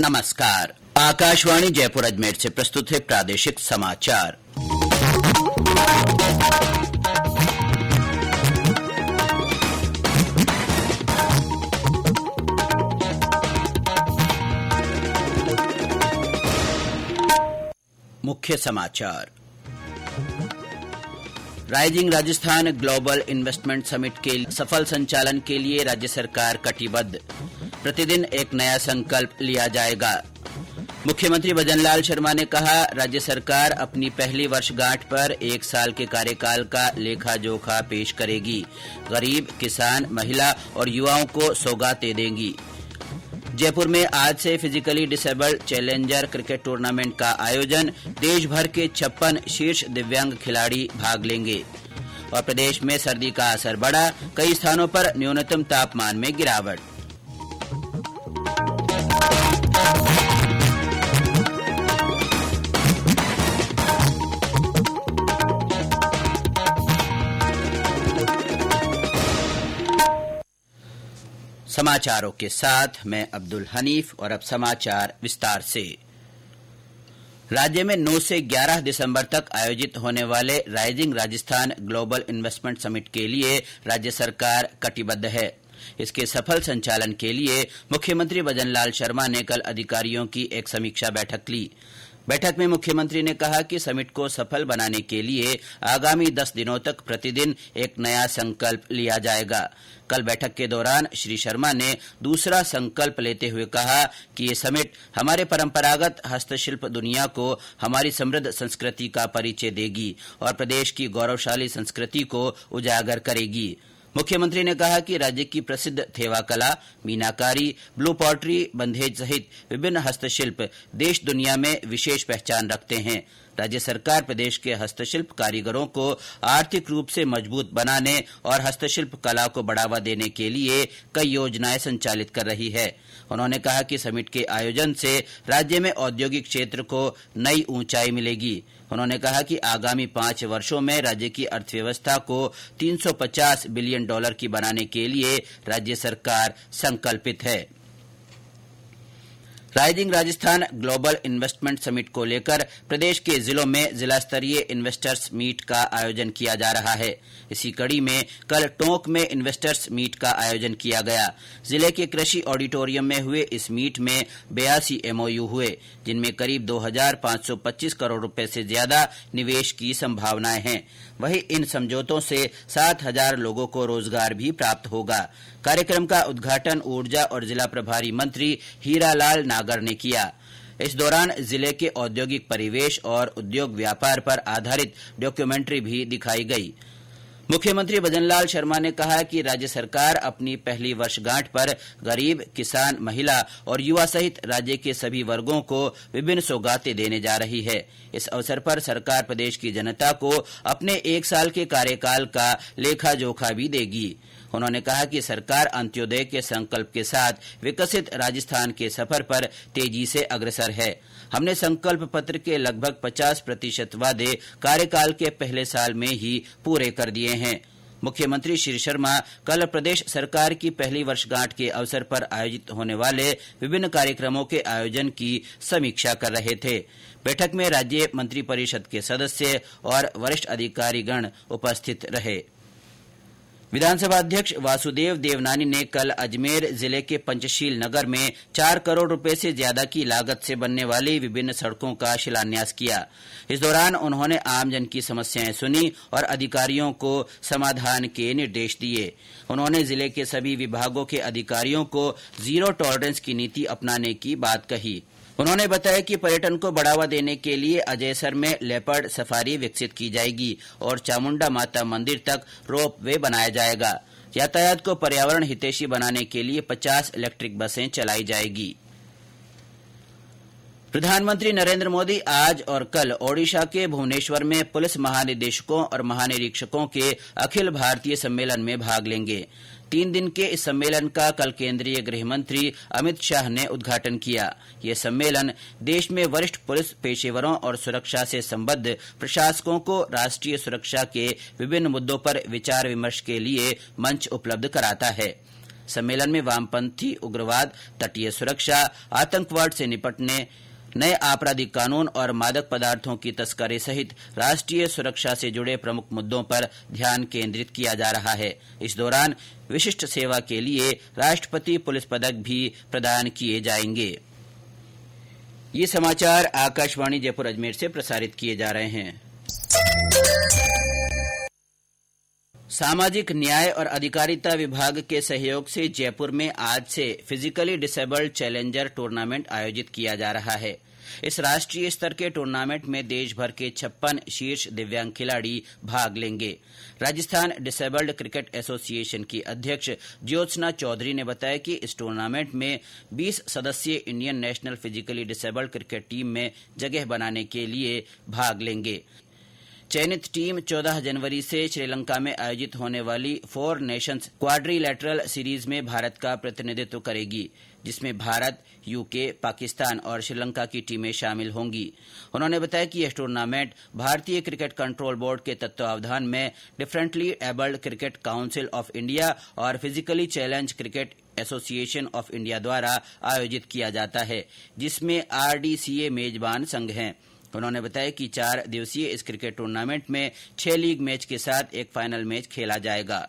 नमस्कार। आकाशवाणी जयपुर अजमेर से प्रस्तुत है प्रादेशिक समाचार। मुख्य समाचार। Rising Rajasthan global investment summit के सफल संचालन के लिए राज्य सरकार कटिबद्ध। प्रतिदिन एक नया संकल्प लिया जाएगा। मुख्यमंत्री भजनलाल शर्मा ने कहा, राज्य सरकार अपनी पहली वर्षगांठ पर 1 साल के कार्यकाल का लेखा जोखा पेश करेगी। गरीब, किसान, महिला और युवाओं को सौगातें देंगी। जयपुर में आज से physically disabled challenger cricket tournament का आयोजन। देश भर के 56 शीर्ष दिव्यांग खिलाड़ी भाग लेंगे। और प्रदेश में सर्दी का असर बढ़ा, कई स्थानों पर न्यूनतम तापमान में गिरावट। समाचारों के साथ मैं अब्दुल हनीफ और अब समाचार विस्तार से। राज्य में 9 से 11 दिसंबर तक आयोजित होने वाले rising Rajasthan global investment summit के लिए राज्य सरकार कटिबद्ध है। इसके सफल संचालन के लिए मुख्यमंत्री भजनलाल शर्मा ने कल अधिकारियों की एक समीक्षा बैठक ली। बैठक में मुख्यमंत्री ने कहा कि समिट को सफल बनाने के लिए आगामी 10 दिनों तक प्रतिदिन एक नया संकल्प लिया जाएगा। कल बैठक के दौरान श्री शर्मा ने दूसरा संकल्प लेते हुए कहा कि ये समिट हमारे परंपरागत हस्तशिल्प दुनिया को हमारी समृद्ध संस्कृति का परिचय देगी और प्रदेश की गौरवशाली संस्कृति को उजागर करेगी। मुख्यमंत्री ने कहा कि राज्य की प्रसिद्ध थेवा कला, मीनाकारी, ब्लू पॉटरी, बंधेज सहित विभिन्न हस्तशिल्प देश दुनिया में विशेष पहचान रखते हैं। राज्य सरकार प्रदेश के हस्तशिल्प कारीगरों को आर्थिक रूप से मजबूत बनाने और हस्तशिल्प कला को बढ़ावा देने के लिए कई योजनाएं संचालित कर रही है। उन्होंने कहा कि समिट के आयोजन से राज्य में औद्योगिक क्षेत्र को नई ऊंचाई मिलेगी। उन्होंने कहा कि आगामी 5 वर्षों में राज्य की अर्थव्यवस्था को $350 बिलियन की बनाने के लिए राज्य सरकार संकल्पित है। Rising Rajasthan global investment summit को लेकर प्रदेश के जिलों में जिला स्तरीय इन्वेस्टर्स मीट का आयोजन किया जा रहा है। इसी कड़ी में कल टोंक में इन्वेस्टर्स मीट का आयोजन किया गया। जिले के कृषि ऑडिटोरियम में हुए इस मीट में 82 MOU हुए, जिनमें करीब 2525 करोड़ रुपए से ज्यादा निवेश की संभावनाएं हैं। वहीं इन समझौतों से 7000 लोगों को रोजगार भी प्राप्त होगा। कार्यक्रम का उद्घाटन ऊर्जा और जिला प्रभारी मंत्री हीरालाल नागर ने किया। इस दौरान जिले के औद्योगिक परिवेश और उद्योग व्यापार पर आधारित डॉक्यूमेंट्री भी दिखाई गई। मुख्यमंत्री भजनलाल शर्मा ने कहा कि राज्य सरकार अपनी पहली वर्षगांठ पर गरीब, किसान, महिला और युवा सहित राज्य के सभी वर्गों को विभिन्न सौगातें देने जा रही है। इस अवसर पर सरकार प्रदेश की जनता को अपने 1 साल के कार्यकाल का लेखा जोखा भी देगी। उन्होंने कहा कि सरकार अंत्योदय के संकल्प के साथ विकसित राजस्थान के सफर पर तेजी से अग्रसर है। हमने संकल्प पत्र के लगभग 50% वादे कार्यकाल के पहले साल में ही पूरे कर दिए हैं। मुख्यमंत्री श्री शर्मा कल प्रदेश सरकार की पहली वर्षगांठ के अवसर पर आयोजित होने वाले विभिन्न कार्यक्रमों के आयोजन की समीक्षा कर रहे थे। बैठक में राज्य मंत्रिपरिषद के सदस्य और वरिष्ठ अधिकारीगण उपस्थित रहे। विधानसभा अध्यक्ष वासुदेव देवनानी ने कल अजमेर जिले के पंचशील नगर में 4 करोड़ रुपए से ज्यादा की लागत से बनने वाली विभिन्न सड़कों का शिलान्यास किया। इस दौरान उन्होंने आमजन की समस्याएं सुनी और अधिकारियों को समाधान के निर्देश दिए। उन्होंने जिले के सभी विभागों के अधिकारियों को जीरो टॉलरेंस की नीति अपनाने की बात कही। उन्होंने बताया कि पर्यटन को बढ़ावा देने के लिए अजयसर में लेपर्ड सफारी विकसित की जाएगी और चामुंडा माता मंदिर तक रोप वे बनाया जाएगा। यातायात को पर्यावरण हितैषी बनाने के लिए 50 इलेक्ट्रिक बसें चलाई जाएगी। प्रधानमंत्री नरेंद्र मोदी आज और कल ओडिशा के भुवनेश्वर में पुलिस महानिदेशकों और महानिरीक्षकों के अखिल भारतीय सम्मेलन में भाग लेंगे। 3 दिन के इस सम्मेलन का कल केंद्रीय गृह मंत्री अमित शाह ने उद्घाटन किया। ये सम्मेलन देश में वरिष्ठ पुलिस पेशेवरों और सुरक्षा से संबद्ध प्रशासकों को राष्ट्रीय सुरक्षा के विभिन्न मुद्दों पर विचार विमर्श के लिए मंच उपलब्ध कराता है। सम्मेलन में वामपंथी उग्रवाद, तटीय सुरक्षा, आतंकवाद से निपटने, नए आपराधिक कानून और मादक पदार्थों की तस्करी सहित राष्ट्रीय सुरक्षा से जुड़े प्रमुख मुद्दों पर ध्यान केंद्रित किया जा रहा है। इस दौरान विशिष्ट सेवा के लिए राष्ट्रपति पुलिस पदक भी प्रदान किए जाएंगे। ये समाचार आकाशवाणी जयपुर अजमेर से प्रसारित किए जा रहे हैं। सामाजिक न्याय और अधिकारिता विभाग के सहयोग से जयपुर में आज से फिजिकली डिसेबल्ड चैलेंजर टूर्नामेंट आयोजित किया जा रहा है। इस राष्ट्रीय स्तर के टूर्नामेंट में देश भर के 56 शीर्ष दिव्यांग खिलाड़ी भाग लेंगे। राजस्थान डिसेबल्ड क्रिकेट एसोसिएशन की अध्यक्ष ज्योत्सना चौधरी ने बताया कि इस टूर्नामेंट में 20 सदस्यीय Indian national physically disabled cricket team में जगह बनाने के लिए भाग लेंगे। चयनित टीम 14 जनवरी से श्रीलंका में आयोजित होने वाली 4 नेशंस क्वाड्रिलैटरल सीरीज में भारत का प्रतिनिधित्व करेगी, जिसमें भारत, यूके, पाकिस्तान और श्रीलंका की टीमें शामिल होंगी। उन्होंने बताया कि यह टूर्नामेंट भारतीय क्रिकेट कंट्रोल बोर्ड के तत्वावधान में differently abled cricket council of India और physically challenge cricket association of India द्वारा आयोजित किया जाता है, जिसमें आरडीसीए मेजबान संघ हैं। उन्होंने बताया कि 4 दिवसीय इस क्रिकेट टूर्नामेंट में 6 लीग मैच के साथ एक फाइनल मैच खेला जाएगा।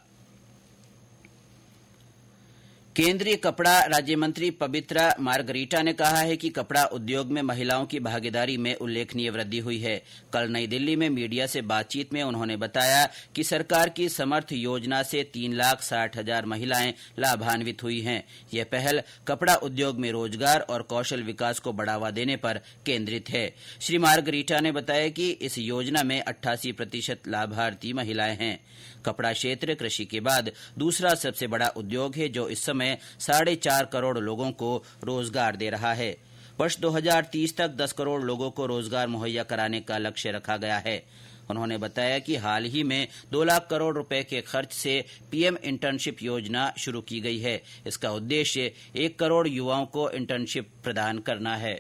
केंद्रीय कपड़ा राज्य मंत्री पवित्रा मार्गरीटा ने कहा है कि कपड़ा उद्योग में महिलाओं की भागीदारी में उल्लेखनीय वृद्धि हुई है। कल नई दिल्ली में मीडिया से बातचीत में उन्होंने बताया कि सरकार की समर्थ योजना से 3,60,000 महिलाएं लाभान्वित हुई हैं। यह पहल कपड़ा उद्योग में रोजगार और कौशल विकास को बढ़ावा देने पर केंद्रित है। श्री मार्गरीटा ने बताया कि इस योजना में 88% लाभार्थी महिलाएं हैं। कपड़ा क्षेत्र कृषि के बाद दूसरा सबसे बड़ा उद्योग है, जो इस समय 4.5 करोड़ लोगों को रोजगार दे रहा है। वर्ष 2030 तक 10 करोड़ लोगों को रोजगार मुहैया कराने का लक्ष्य रखा गया है। उन्होंने बताया कि हाल ही में 2 लाख करोड़ रुपए के खर्च से पीएम इंटर्नशिप योजना शुरू की गई है। इसका उद्देश्य 1 करोड़ युवाओं को इंटर्नशिप प्रदान करना है।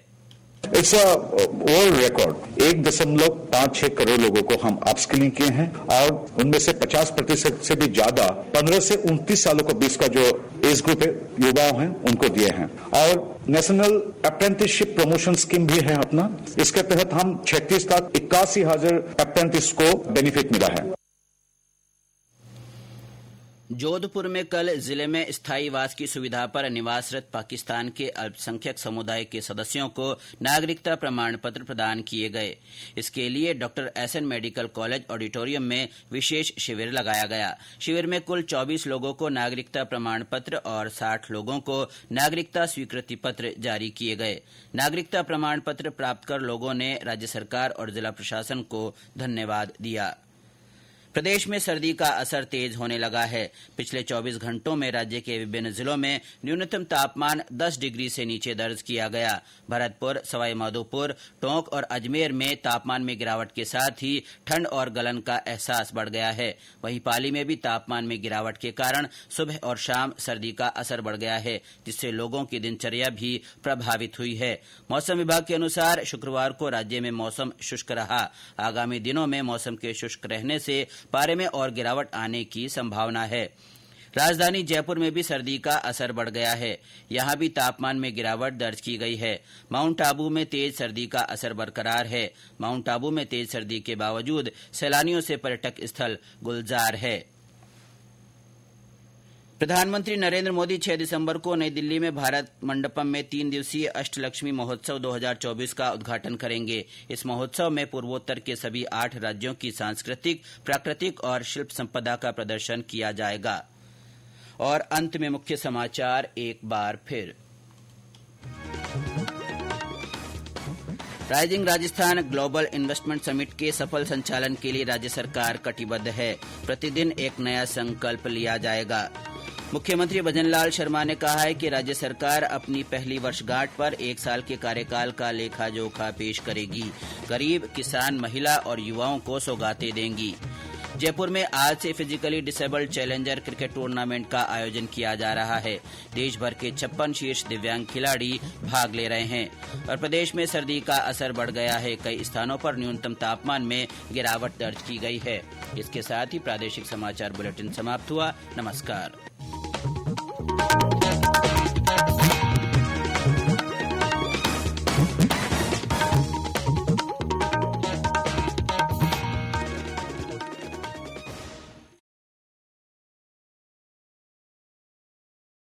It's a world record. 1.56 crore लोगों को हम अपस्किलिंग किए हैं और उनमें से 50% से भी ज्यादा 15 से 29 सालों के बीच का जो एज ग्रुप है, युवा हैं, उनको दिए हैं। और नेशनल अप्रेंटिसशिप प्रमोशन स्कीम भी है अपना। इसके तहत हम 36,81,000 अप्रेंटिस को बेनिफिट मिला है। जोधपुर में कल जिले में स्थायी वास की सुविधा पर निवासरत पाकिस्तान के अल्पसंख्यक समुदाय के सदस्यों को नागरिकता प्रमाण पत्र प्रदान किए गए। इसके लिए doctor S N medical college auditorium में विशेष शिविर लगाया गया। शिविर में कुल 24 लोगों को नागरिकता प्रमाण पत्र और 60 लोगों को नागरिकता स्वीकृति पत्र जारी किए गए। नागरिकता प्रमाण पत्र प्राप्त कर लोगों ने राज्य सरकार और जिला प्रशासन को धन्यवाद दिया। प्रदेश में सर्दी का असर तेज होने लगा है। पिछले 24 घंटों में राज्य के विभिन्न जिलों में न्यूनतम तापमान 10 डिग्री से नीचे दर्ज किया गया। भरतपुर, सवाईमाधोपुर, टोंक और अजमेर में तापमान में गिरावट के साथ ही ठंड और गलन का एहसास बढ़ गया है। वहीं पाली में भी तापमान में गिरावट के कारण सुबह और शाम सर्दी का असर बढ़ गया है, जिससे लोगों की दिनचर्या भी प्रभावित हुई है। मौसम विभाग के अनुसार शुक्रवार को राज्य में मौसम शुष्क रहा। आगामी दिनों में मौसम के शुष्क रहने से पारे में और गिरावट आने की संभावना है। राजधानी जयपुर में भी सर्दी का असर बढ़ गया है। यहां भी तापमान में गिरावट दर्ज की गई है। माउंट आबू में तेज सर्दी का असर बरकरार है। माउंट आबू में तेज सर्दी के बावजूद सैलानियों से पर्यटक स्थल गुलजार है। प्रधानमंत्री नरेंद्र मोदी 6 दिसंबर को नई दिल्ली में भारत मंडपम में 3 दिवसीय अष्टलक्ष्मी महोत्सव 2024 का उद्घाटन करेंगे। इस महोत्सव में पूर्वोत्तर के सभी 8 राज्यों की सांस्कृतिक, प्राकृतिक और शिल्प संपदा का प्रदर्शन किया जाएगा। और अंत में मुख्य समाचार एक बार फिर। Rising Rajasthan global investment summit के सफल संचालन के लिए राज्य सरकार कटिबद्ध है। प्रतिदिन एक नया संकल्प लिया जाएगा। मुख्यमंत्री भजनलाल शर्मा ने कहा है कि राज्य सरकार अपनी पहली वर्षगांठ पर 1 साल के कार्यकाल का लेखा जोखा पेश करेगी। गरीब, किसान, महिला और युवाओं को सौगातें देंगी। जयपुर में आज से physically disabled challenger cricket tournament का आयोजन किया जा रहा है। देश भर के 56 शीर्ष दिव्यांग खिलाड़ी भाग ले रहे हैं। और प्रदेश में सर्दी का असर बढ़ गया है। कई स्थानों पर न्यूनतम तापमान में गिरावट दर्ज की गई है। इसके साथ ही प्रादेशिक समाचार बुलेटिन समाप्त हुआ। नमस्कार।